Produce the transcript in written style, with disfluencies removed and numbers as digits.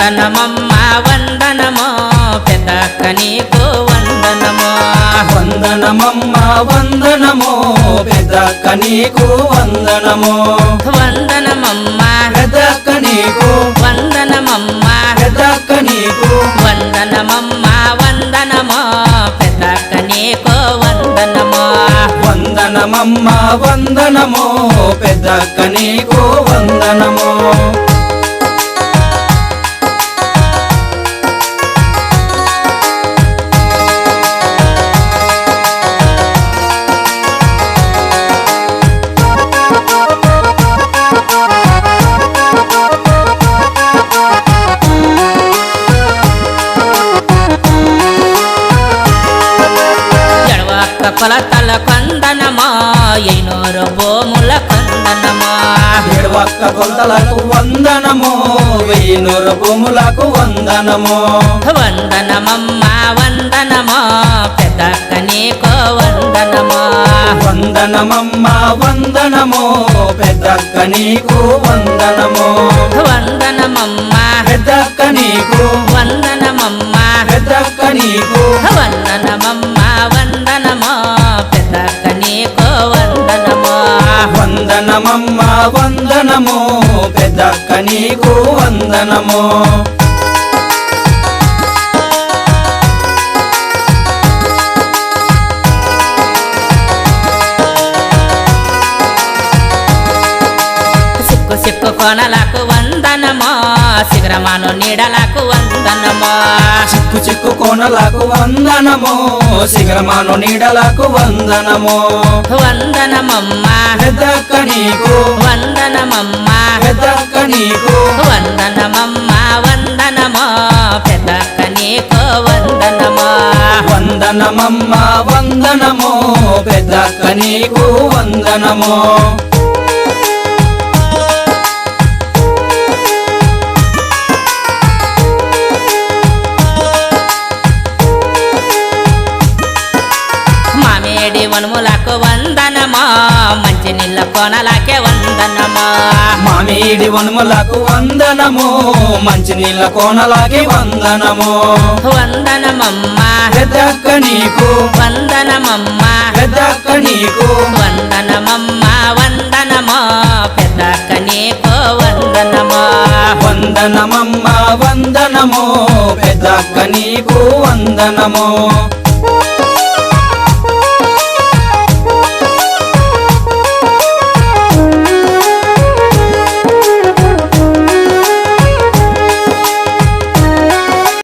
వందనమమ్మ వందనమో పెద్దక్క నీకు వందనమో వందనమమ్మ వందనమో పెద్దక్క నీకు వందనమో వందనమమ్మ పెద్దక్క నీకు వందనమమ్మ పెద్దక్క నీకు వందనమమ్మ వందనమో పెద్దక్క నీకు వందనమో వందనమమ్మ వందనమో పెద్దక్క నీకు వందనమో కొలతల కొందనమో ఎన్నూరు భూముల కొందనమో ఏడువక్క కొలతలకు వందనమో వెయ్యినూరు భూములకు వందనమో వందనమమ్మ వందనమో పెద్దక్క నీకు వందనమో వందనమమ్మ వందనమో పెద్దక్క నీకు వందనమో వందనమమ్మ పెద్దక్క నీకు వందనమమ్మ పెద్దక్క నీకు వందనమమ్మ వందనమో పెద్దక్క నీకు వందనమో వందనమమ్మ వందనమో పెద్దక్క నీకు వందనమో సిక్కు కొనలకు వందనమో శిఖరమాను నీడలకు వందనమో చిక్కు చిక్కు కోనలకు వందనమో శిఖరమాను నీడలకు వందనమో వందనమమ్మ పెద్దక్క నీకు వందనమమ్మ పెద్దక్క నీకు వందనమమ్మ వందనమో పెద్దక్క నీకు వందనమో వందనమమ్మ వందనమో పెద్దక్క నీకు వందనమో మామిడి వనములకు వందనమో మంచి నీళ్ళ కోనలకే వందనమో మామిడి వనములకు వందనమో మంచినీళ్ళ కోనలాగే వందనమో వందనమమ్మ పెద్దక్క నీకు వందనమమ్మ పెద్దక్క నీకు వందనమమ్మ వందనమో పెద్దక్క నీకు వందనమో వందనమమ్మ వందనమో పెద్దక్క నీకు వందనమో